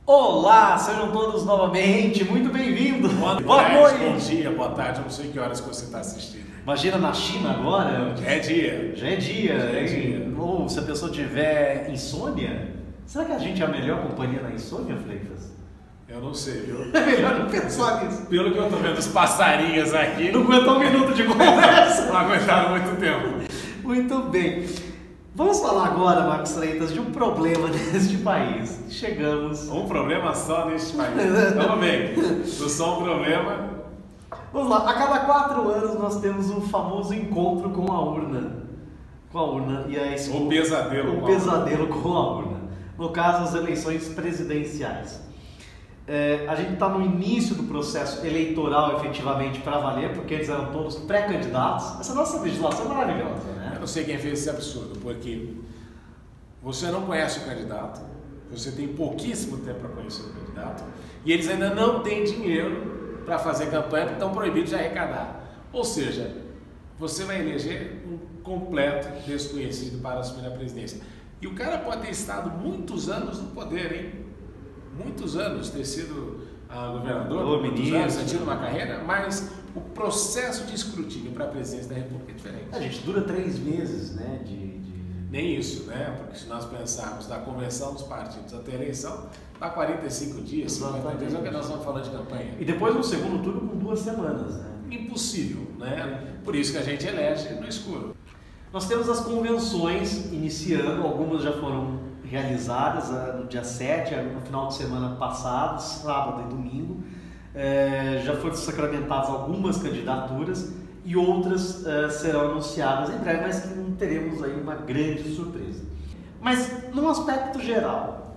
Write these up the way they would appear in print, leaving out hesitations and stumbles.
Olá, sejam todos novamente muito bem-vindos. Boa noite, bom dia, boa tarde, eu não sei que horas que você está assistindo. Imagina na China agora. Já é dia. Já é dia. Ou se a pessoa tiver insônia, será que a gente é a melhor companhia na insônia, Freitas? Eu não sei, viu? É melhor não pensar nisso. Pelo que eu tô vendo os passarinhos aqui, Não aguentou um minuto de conversa. não aguentaram muito tempo. Muito bem. Vamos falar agora, Marcos Freitas, de um problema neste país. Chegamos. Um problema só neste país. Vamos bem. Não só um problema. Vamos lá. A cada 4 anos nós temos um famoso encontro com a urna. Com a urna e a O pesadelo. O pesadelo com a urna. No caso, as eleições presidenciais. A gente está no início do processo eleitoral efetivamente para valer, porque eles eram todos pré-candidatos. Essa nossa legislação é maravilhosa, né? Eu não sei quem fez esse absurdo, porque você não conhece o candidato, você tem pouquíssimo tempo para conhecer o candidato, e eles ainda não têm dinheiro para fazer campanha, porque estão proibidos de arrecadar. Ou seja, você vai eleger um completo desconhecido para assumir a presidência. E o cara pode ter estado muitos anos no poder, hein? Muitos anos, ter sido governador, muitos anos, ter tido uma carreira, mas o processo de escrutínio para a presidência da República é diferente. A gente dura 3 meses, né? Nem isso, né? Porque se nós pensarmos da convenção dos partidos até a eleição, dá 45 dias, 50 dias, é o que nós estamos falando de campanha. E depois no segundo turno com 2 semanas, né? Impossível, né? Por isso que a gente elege no escuro. Nós temos as convenções iniciando, algumas já foram realizadas no dia 7, no final de semana passado, sábado e domingo. Já foram sacramentadas algumas candidaturas e outras serão anunciadas em breve, mas que não teremos aí uma grande surpresa. Mas, num aspecto geral,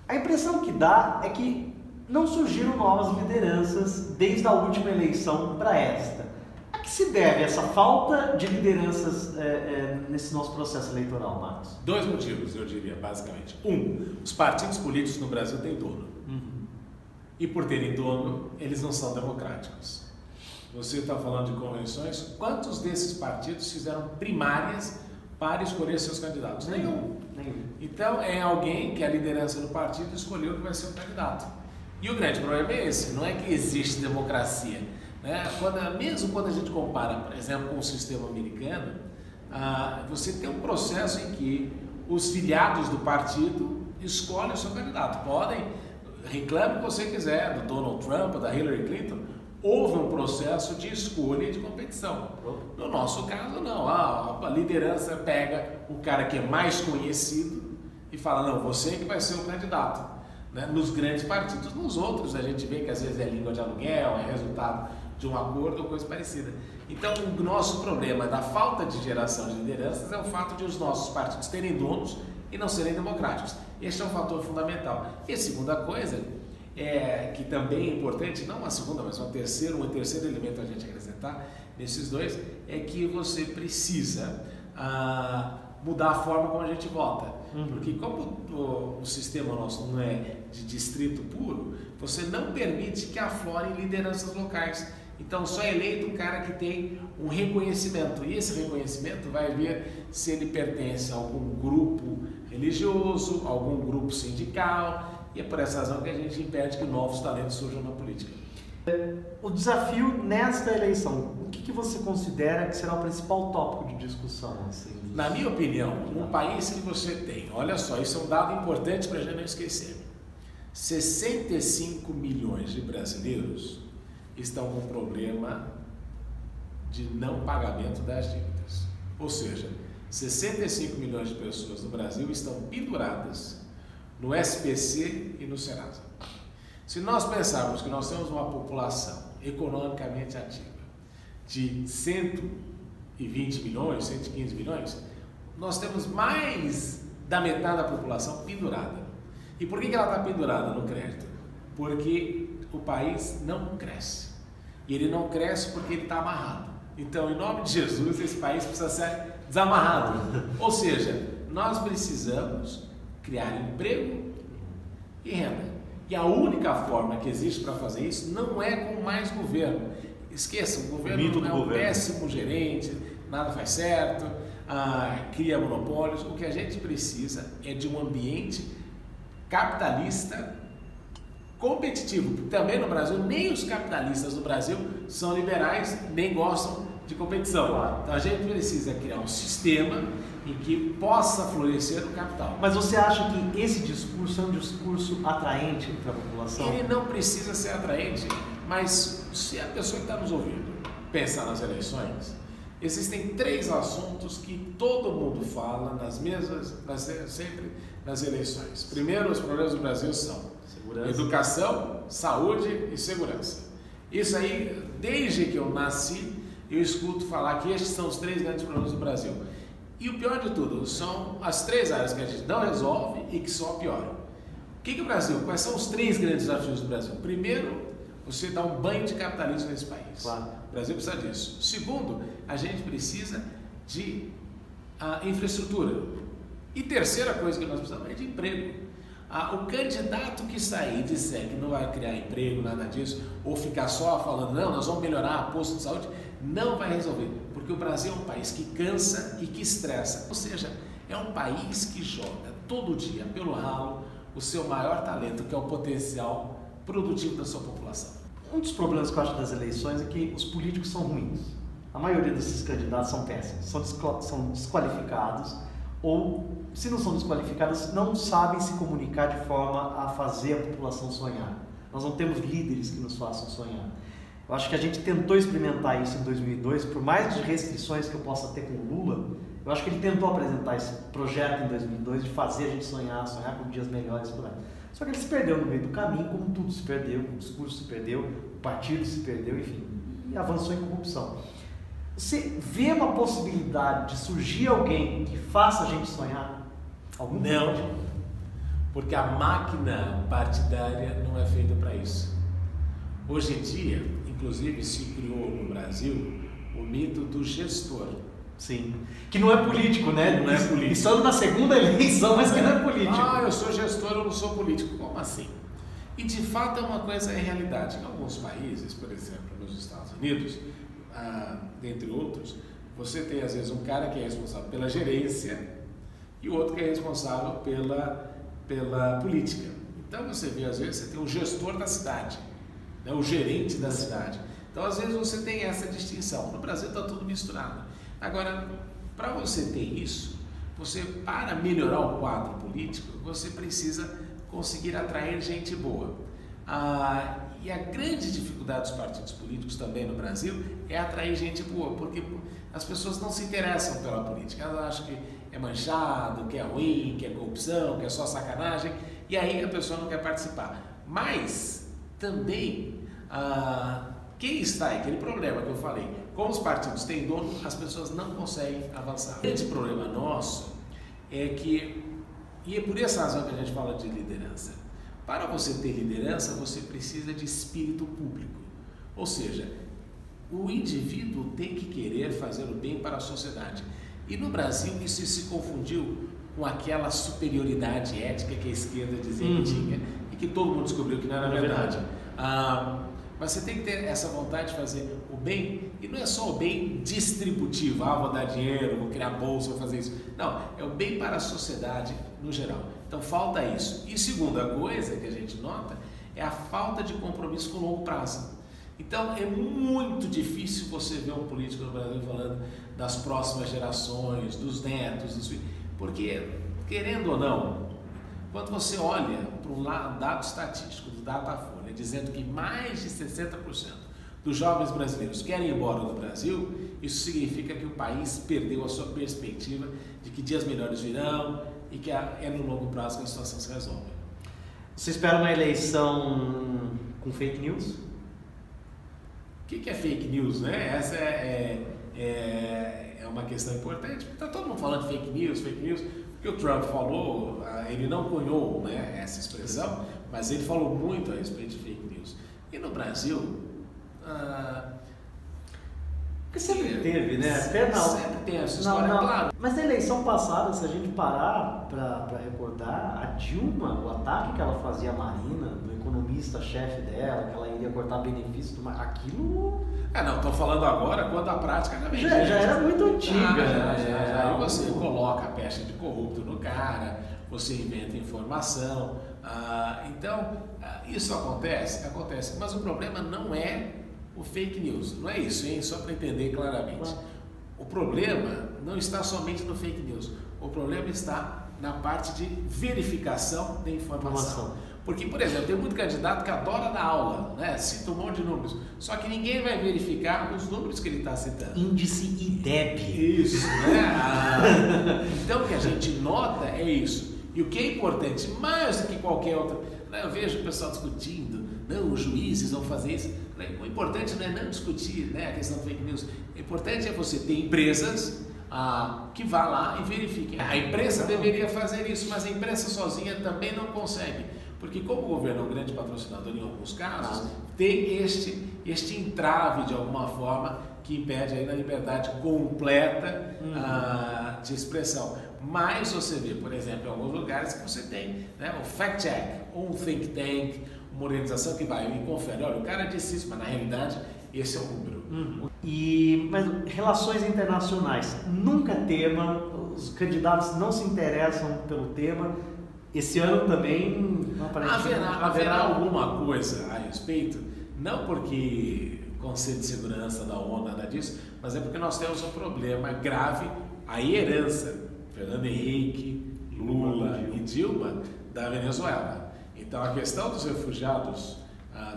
a impressão que dá é que não surgiram novas lideranças desde a última eleição para esta. A que se deve essa falta de lideranças nesse nosso processo eleitoral, Marcos? 2 motivos, eu diria, basicamente. Os partidos políticos no Brasil têm dono. E por terem dono, eles não são democráticos. Você está falando de convenções, quantos desses partidos fizeram primárias para escolher seus candidatos? Nenhum. Então, é alguém que a liderança do partido escolheu que vai ser o candidato. E o grande problema é esse, não é que existe democracia. Mesmo quando a gente compara, por exemplo, com o sistema americano, você tem um processo em que os filiados do partido escolhem o seu candidato. Reclame o que você quiser, do Donald Trump, da Hillary Clinton, houve um processo de escolha e de competição. No nosso caso, não. A liderança pega o cara que é mais conhecido e fala, não, você que vai ser o candidato. Nos grandes partidos, nos outros, a gente vê que às vezes é língua de aluguel, é resultado de um acordo ou coisa parecida. Então, o nosso problema da falta de geração de lideranças é o fato de os nossos partidos terem donos e não serem democráticos. Este é um fator fundamental. E a segunda coisa, que também é importante, não a segunda, mas um terceiro elemento a gente acrescentar nesses dois, é que você precisa mudar a forma como a gente vota. Porque como o sistema nosso não é de distrito puro, você não permite que aflorem lideranças locais. Então só é eleito um cara que tem um reconhecimento, e esse reconhecimento vai ver se ele pertence a algum grupo religioso, algum grupo sindical, e é por essa razão que a gente impede que novos talentos surjam na política. O desafio nesta eleição, o que você considera que será o principal tópico de discussão? Assim? Na minha opinião, um país que você tem, olha só, isso é um dado importante para a gente não esquecer, 65 milhões de brasileiros estão com problema de não pagamento das dívidas. Ou seja, 65 milhões de pessoas no Brasil estão penduradas no SPC e no Serasa. Se nós pensarmos que nós temos uma população economicamente ativa de 120 milhões, 115 milhões, nós temos mais da metade da população pendurada. E por que ela está pendurada no crédito? Porque o país não cresce. E ele não cresce porque ele está amarrado. Então, em nome de Jesus, esse país precisa ser desamarrado. Ou seja, nós precisamos criar emprego e renda. E a única forma que existe para fazer isso não é com mais governo. Esqueçam, o governo não é um péssimo gerente, nada faz certo, cria monopólios. O que a gente precisa é de um ambiente capitalista competitivo. Também no Brasil, nem os capitalistas do Brasil são liberais, nem gostam de competição. Claro. Então a gente precisa criar um sistema em que possa florescer o capital. Mas você acha que esse discurso é um discurso atraente para a população? Ele não precisa ser atraente, mas se a pessoa que está nos ouvindo pensar nas eleições, existem 3 assuntos que todo mundo fala sempre nas eleições. Primeiro, os problemas do Brasil são educação, saúde e segurança. Isso aí, desde que eu nasci, eu escuto falar que estes são os 3 grandes problemas do Brasil. E o pior de tudo, são as 3 áreas que a gente não resolve e que só pioram. Quais são os 3 grandes desafios do Brasil? Primeiro, você dá um banho de capitalismo nesse país. Claro. O Brasil precisa disso. Segundo, a gente precisa de infraestrutura. E terceira coisa que nós precisamos é de emprego. O candidato que sair e disser que não vai criar emprego, nada disso, ou ficar só falando, não, nós vamos melhorar a posto de saúde, não vai resolver. Porque o Brasil é um país que cansa e que estressa. Ou seja, é um país que joga todo dia pelo ralo o seu maior talento, que é o potencial produtivo da sua população. Um dos problemas que eu acho das eleições é que os políticos são ruins. A maioria desses candidatos são péssimos, são desqualificados, ou, se não são desqualificados, não sabem se comunicar de forma a fazer a população sonhar. Nós não temos líderes que nos façam sonhar. Eu acho que a gente tentou experimentar isso em 2002, por mais de restrições que eu possa ter com o Lula, eu acho que ele tentou apresentar esse projeto em 2002 de fazer a gente sonhar com dias melhores por aí. Só que ele se perdeu no meio do caminho, como tudo se perdeu, o discurso se perdeu, o partido se perdeu, enfim, e avançou em corrupção. Você vê uma possibilidade de surgir alguém que faça a gente sonhar? Não, porque a máquina partidária não é feita para isso. Hoje em dia, inclusive, se criou no Brasil o mito do gestor. Sim, que não é político, né? Não é político. Estamos na segunda eleição, mas que não é político. Eu sou gestor, eu não sou político. Como assim? E de fato é uma coisa, é realidade. Em alguns países, por exemplo, nos Estados Unidos, dentre outros, você tem às vezes um cara que é responsável pela gerência e o outro que é responsável pela política. Então você vê, às vezes, você tem o gestor da cidade, né, o gerente da cidade. Então às vezes você tem essa distinção. No Brasil está tudo misturado. Agora, para você ter isso, para melhorar o quadro político, você precisa conseguir atrair gente boa. E a grande dificuldade dos partidos políticos também no Brasil é atrair gente boa, porque as pessoas não se interessam pela política, elas acham que é manchado, que é ruim, que é corrupção, que é só sacanagem, e aí a pessoa não quer participar. Mas também, quem está aí, aquele problema que eu falei, como os partidos têm dono, as pessoas não conseguem avançar. O grande problema nosso é que, e é por essa razão que a gente fala de liderança, para você ter liderança, você precisa de espírito público. Ou seja, o indivíduo tem que querer fazer o bem para a sociedade. E no Brasil isso se confundiu com aquela superioridade ética que a esquerda dizia que tinha e que todo mundo descobriu que não era verdade. Mas você tem que ter essa vontade de fazer o bem, e não é só o bem distributivo, vou dar dinheiro, vou criar bolsa, vou fazer isso. Não, é o bem para a sociedade no geral. Então falta isso. E segunda coisa que a gente nota é a falta de compromisso com o longo prazo. Então é muito difícil você ver um político no Brasil falando das próximas gerações, dos netos, dos filhos, porque, querendo ou não, quando você olha para um dado estatístico do Datafolha dizendo que mais de 60% dos jovens brasileiros querem ir embora do Brasil, isso significa que o país perdeu a sua perspectiva de que dias melhores virão e que é no longo prazo que a situação se resolve. Você espera uma eleição com fake news? O que é fake news, né? Essa é uma questão importante. Está todo mundo falando de fake news, porque o Trump falou, ele não cunhou, né, essa expressão, mas ele falou muito a respeito de fake news. E no Brasil, Porque sempre teve, né? Até não. Sempre tem essa história, claro. Mas na eleição passada, se a gente parar para recordar, a Dilma, o ataque que ela fazia à Marina, do economista-chefe dela, que ela iria cortar benefício, aquilo... Não, estou falando agora quando a prática já era muito antiga. Aí você coloca a pecha de corrupto no cara, você inventa informação. Então, isso acontece, mas o problema não é o fake news, não é isso, hein? Só para entender claramente. O problema não está somente no fake news, o problema está na parte de verificação da informação. Porque, por exemplo, tem muito candidato que adora dar aula, né? Cita um monte de números, só que ninguém vai verificar os números que ele está citando. Índice IDEB. Isso, né? Então, o que a gente nota é isso. E o que é importante, mais do que qualquer outra, eu vejo o pessoal discutindo, não, os juízes vão fazer isso. O importante não é não discutir, né, a questão do fake news. O importante é você ter empresas que vá lá e verifiquem. A imprensa deveria fazer isso, mas a imprensa sozinha também não consegue. Porque como o governo é um grande patrocinador em alguns casos, tem este entrave de alguma forma que impede aí a liberdade completa de expressão. Mas você vê, por exemplo, em alguns lugares que você tem, né, o fact-check, um think tank, uma organização que vai e confere, olha, o cara disse isso, mas na realidade esse é o número. Mas relações internacionais, nunca tema, os candidatos não se interessam pelo tema. Esse ano também haverá alguma coisa a respeito, não porque Conselho de Segurança da ONU, nada disso, mas é porque nós temos um problema grave, a herança, Fernando Henrique, Lula e Dilma, da Venezuela. Então a questão dos refugiados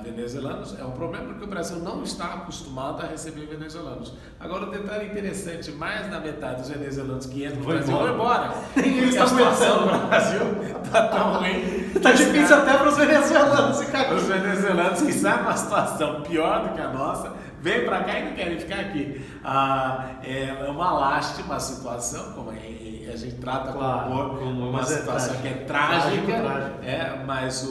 venezuelanos é um problema porque o Brasil não está acostumado a receber venezuelanos. Agora o detalhe interessante, mais da metade dos venezuelanos que entram no Brasil vão embora. Porque a situação no Brasil está tão ruim. Está difícil até para os venezuelanos. Os venezuelanos que estão numa situação pior do que a nossa, vêm para cá e não querem ficar aqui. É uma lástima a situação, como a gente trata como uma situação que é trágica, mas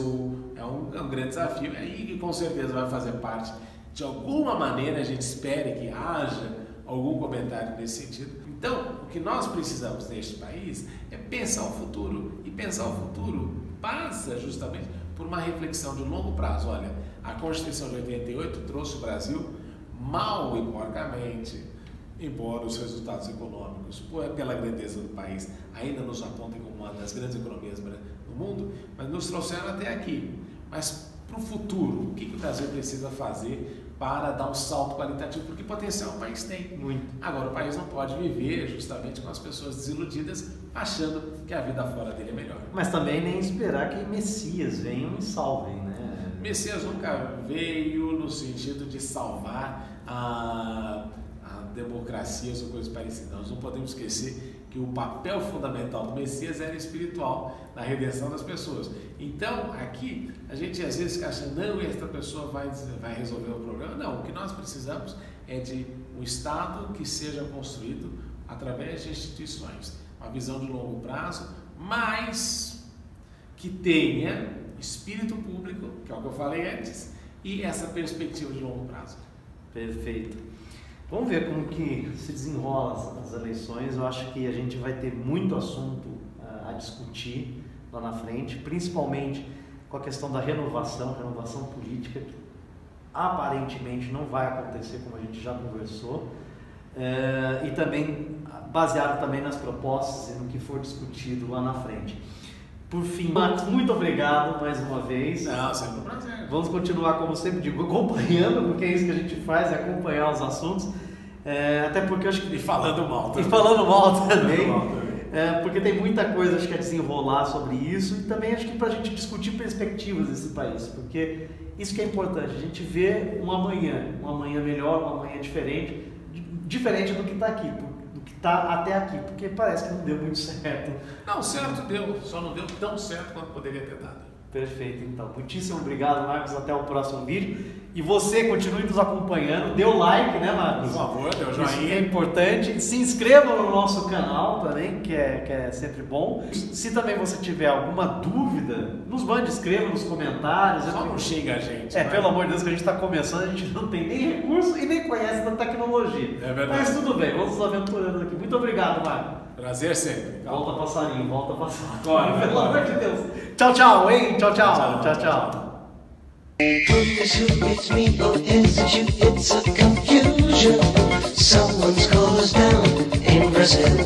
é um grande desafio e com certeza vai fazer parte. De alguma maneira a gente espera que haja algum comentário nesse sentido. Então, o que nós precisamos neste país é pensar o futuro, e pensar o futuro passa justamente por uma reflexão de longo prazo. Olha, a Constituição de 88 trouxe o Brasil mal e porcamente, embora os resultados econômicos, pela grandeza do país, ainda nos apontem como uma das grandes economias do mundo, mas nos trouxeram até aqui. Mas para o futuro, o que o Brasil precisa fazer para dar um salto qualitativo? Porque potencial o país tem. Muito. Agora, o país não pode viver justamente com as pessoas desiludidas, achando que a vida fora dele é melhor. Mas também nem esperar que Messias venham e salvem, né? Messias nunca veio no sentido de salvar democracias ou coisas parecidas. Nós não podemos esquecer que o papel fundamental do Messias era espiritual, na redenção das pessoas. Então, aqui, a gente às vezes acha, não, esta pessoa vai resolver o problema. Não, o que nós precisamos é de um Estado que seja construído através de instituições, uma visão de longo prazo, mas que tenha espírito público, que é o que eu falei antes, e essa perspectiva de longo prazo. Perfeito. Vamos ver como que se desenrola as eleições. Eu acho que a gente vai ter muito assunto a discutir lá na frente, principalmente com a questão da renovação política, que aparentemente não vai acontecer, como a gente já conversou, e também baseado também nas propostas e no que for discutido lá na frente. Por fim, Marcos, muito obrigado mais uma vez. Não, sempre um prazer. Vamos continuar, como sempre digo, acompanhando, porque é isso que a gente faz, é acompanhar os assuntos. Até porque eu acho que... E falando mal também. Porque tem muita coisa, acho que, a desenrolar sobre isso, e também acho que para a gente discutir perspectivas desse país, porque isso que é importante, a gente vê um amanhã melhor, um amanhã diferente do que está aqui, do que está até aqui, porque parece que não deu muito certo. Não, certo deu, só não deu tão certo quanto poderia ter dado. Perfeito, então. Muitíssimo obrigado, Marcos. Até o próximo vídeo. E você continue nos acompanhando, dê o like, né, Marcos? Por favor, dê o joinha. Isso é importante. Se inscreva no nosso canal também, que é sempre bom. Se também você tiver alguma dúvida, nos mande, escreva nos comentários. Só não xinga a gente. Pelo amor de Deus, que a gente está começando, a gente não tem nem recurso e nem conhece da tecnologia. É verdade. Mas tudo bem, vamos nos aventurando aqui. Muito obrigado, Marcos. Prazer sempre. Volta passarinho, volta passarinho. Agora, pelo amor de Deus. Tchau, tchau, hein? Tchau, tchau. Tchau, tchau. Who's who, it's me, or is it you? It's a confusion. Someone's closed down in Brazil.